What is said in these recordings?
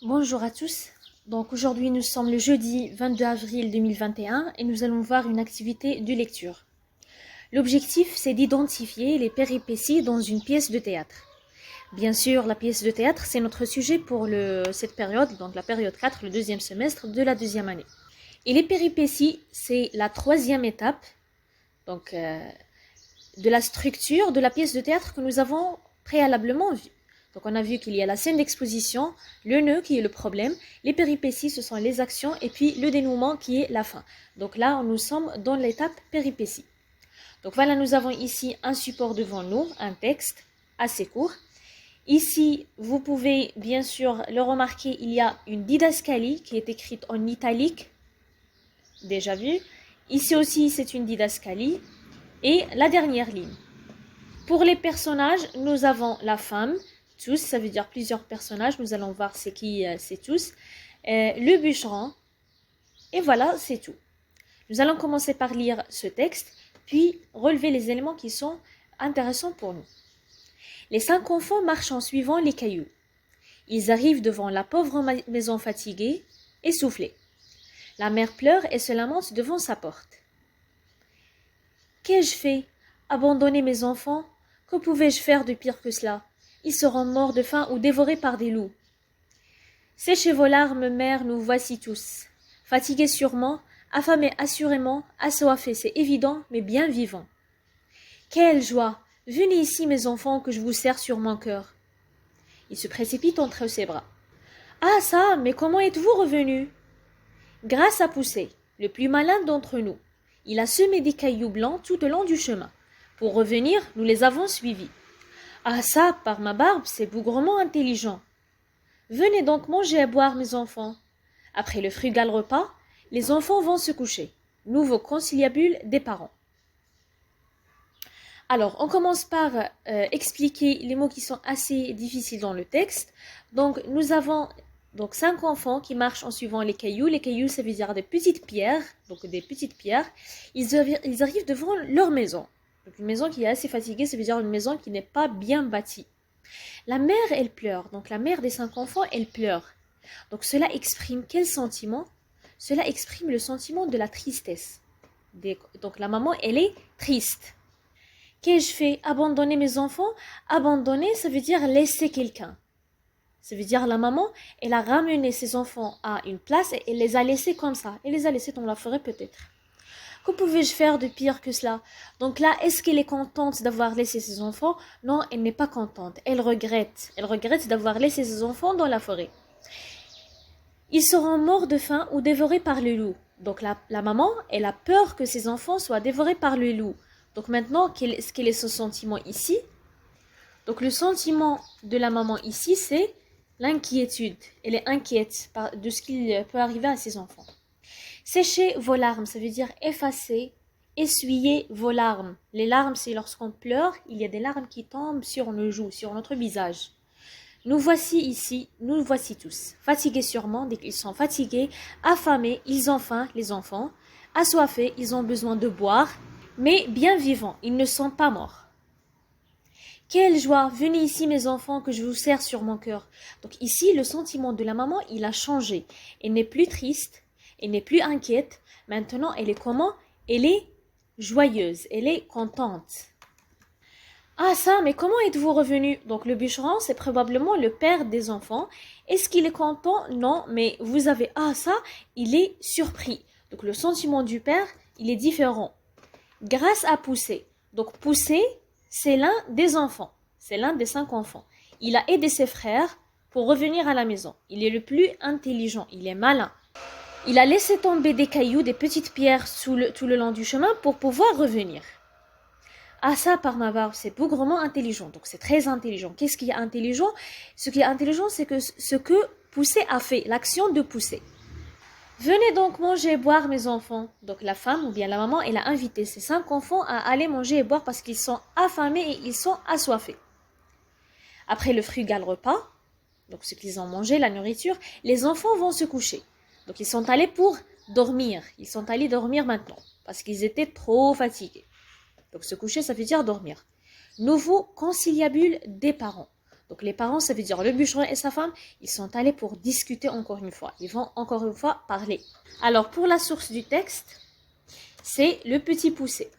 Bonjour à tous. Donc aujourd'hui nous sommes le jeudi 22 avril 2021 et nous allons voir une activité de lecture. L'objectif c'est d'identifier les péripéties dans une pièce de théâtre. Bien sûr, la pièce de théâtre c'est notre sujet pour cette période, donc la période 4, le deuxième semestre de la deuxième année. Et les péripéties c'est la troisième étape donc, de la structure de la pièce de théâtre que nous avons préalablement vue. Donc on a vu qu'il y a la scène d'exposition, le nœud qui est le problème, les péripéties ce sont les actions et puis le dénouement qui est la fin. Donc là nous sommes dans l'étape péripéties. Donc voilà, nous avons ici un support devant nous, un texte assez court. Ici vous pouvez bien sûr le remarquer, il y a une didascalie qui est écrite en italique, déjà vu. Ici aussi c'est une didascalie et la dernière ligne. Pour les personnages, nous avons la femme, tous, ça veut dire plusieurs personnages, nous allons voir c'est qui, c'est tous, le bûcheron, et voilà, c'est tout. Nous allons commencer par lire ce texte, puis relever les éléments qui sont intéressants pour nous. Les 5 enfants marchent en suivant les cailloux. Ils arrivent devant la pauvre maison fatiguée, essoufflée. La mère pleure et se lamente devant sa porte. Qu'ai-je fait? Abandonner mes enfants? Que pouvais-je faire de pire que cela? Ils seront morts de faim ou dévorés par des loups. Séchez vos larmes, mère, nous voici tous. Fatigués sûrement, affamés assurément, assoiffés, c'est évident, mais bien vivants. Quelle joie! Venez ici, mes enfants, que je vous serre sur mon cœur. Il se précipite entre ses bras. Ah ça, mais comment êtes-vous revenus? Grâce à Poussé, le plus malin d'entre nous. Il a semé des cailloux blancs tout au long du chemin. Pour revenir, nous les avons suivis. Ah ça, par ma barbe, c'est bougrement intelligent. Venez donc manger et boire, mes enfants. Après le frugal repas, les enfants vont se coucher. Nouveau conciliabule des parents. Alors, on commence par expliquer les mots qui sont assez difficiles dans le texte. Donc, nous avons 5 enfants qui marchent en suivant les cailloux. Les cailloux, ça veut dire des petites pierres. Donc, des petites pierres. Ils arrivent devant leur maison. Donc, une maison qui est assez fatiguée, ça veut dire une maison qui n'est pas bien bâtie. La mère, elle pleure. Donc, la mère des 5 enfants, elle pleure. Donc, cela exprime quel sentiment? Cela exprime le sentiment de la tristesse. Donc, la maman, elle est triste. Qu'ai-je fait? Abandonner mes enfants? Abandonner, ça veut dire laisser quelqu'un. Ça veut dire la maman, elle a ramené ses enfants à une place et elle les a laissés comme ça. Elle les a laissés dans la forêt peut-être. Que pouvais-je faire de pire que cela? Donc là, est-ce qu'elle est contente d'avoir laissé ses enfants? Non, elle n'est pas contente. Elle regrette. Elle regrette d'avoir laissé ses enfants dans la forêt. Ils seront morts de faim ou dévorés par le loup. Donc la maman, elle a peur que ses enfants soient dévorés par le loup. Donc maintenant, quel est ce sentiment ici? Donc le sentiment de la maman ici, c'est l'inquiétude. Elle est inquiète de ce qu'il peut arriver à ses enfants. Séchez vos larmes, ça veut dire effacer, essuyer vos larmes. Les larmes, c'est lorsqu'on pleure, il y a des larmes qui tombent sur nos joues, sur notre visage. Nous voici ici, nous voici tous. Fatigués sûrement, dès qu'ils sont fatigués, affamés, ils ont faim, les enfants. Assoiffés, ils ont besoin de boire, mais bien vivants, ils ne sont pas morts. Quelle joie! Venez ici, mes enfants, que je vous serre sur mon cœur. Donc ici, le sentiment de la maman, il a changé. Elle n'est plus triste, elle n'est plus inquiète. Maintenant, elle est comment? Elle est joyeuse, elle est contente. Ah ça, mais comment êtes-vous revenu? Donc le bûcheron, c'est probablement le père des enfants. Est-ce qu'il est content? Non, mais vous avez... Ah ça, il est surpris. Donc le sentiment du père, il est différent. Grâce à Poussé. Donc Poussé, c'est l'un des enfants. C'est l'un des 5 enfants. Il a aidé ses frères pour revenir à la maison. Il est le plus intelligent, il est malin. Il a laissé tomber des cailloux, des petites pierres tout le long du chemin pour pouvoir revenir. Ah ça, par ma barbe, c'est bougrement intelligent. Donc c'est très intelligent. Qu'est-ce qui est intelligent? Ce qui est intelligent, c'est que ce que Poussé a fait, l'action de Poussé. Venez donc manger et boire, mes enfants. Donc la femme ou bien la maman, elle a invité ses 5 enfants à aller manger et boire parce qu'ils sont affamés et ils sont assoiffés. Après le frugal repas, donc ce qu'ils ont mangé, la nourriture, les enfants vont se coucher. Donc ils sont allés pour dormir. Ils sont allés dormir maintenant parce qu'ils étaient trop fatigués. Donc se coucher, ça veut dire dormir. Nouveau conciliabule des parents. Donc les parents, ça veut dire le bûcheron et sa femme, ils sont allés pour discuter encore une fois. Ils vont encore une fois parler. Alors pour la source du texte, c'est le Petit Poucet.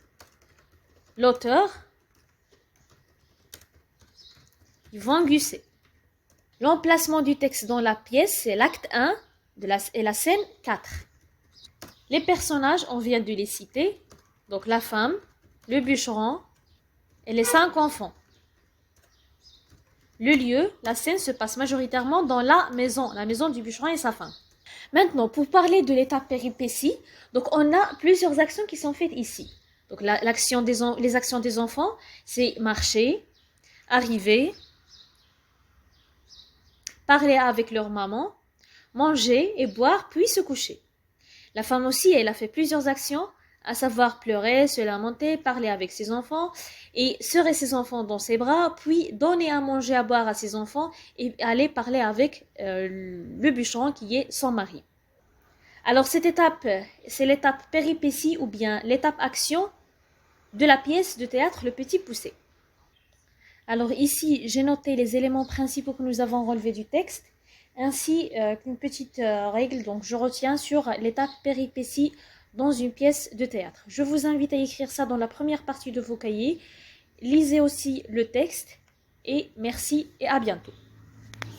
L'auteur, Yvan Gusset. L'emplacement du texte dans la pièce, c'est l'acte 1 et la scène 4. Les personnages, on vient de les citer. Donc la femme, le bûcheron et les 5 enfants. Le lieu, la scène se passe majoritairement dans la maison du bûcheron et sa femme. Maintenant, pour parler de l'étape péripétie, donc on a plusieurs actions qui sont faites ici. Donc les actions des enfants, c'est marcher, arriver, parler avec leur maman, manger et boire, puis se coucher. La femme aussi, elle a fait plusieurs actions, à savoir pleurer, se lamenter, parler avec ses enfants et serrer ses enfants dans ses bras, puis donner à manger, à boire à ses enfants et aller parler avec le bûcheron qui est son mari. Alors cette étape, c'est l'étape péripétie ou bien l'étape action de la pièce de théâtre Le Petit Poucet. Alors ici, j'ai noté les éléments principaux que nous avons relevés du texte, ainsi qu'une petite règle, donc je retiens sur l'étape péripétie dans une pièce de théâtre. Je vous invite à écrire ça dans la première partie de vos cahiers. Lisez aussi le texte et merci et à bientôt.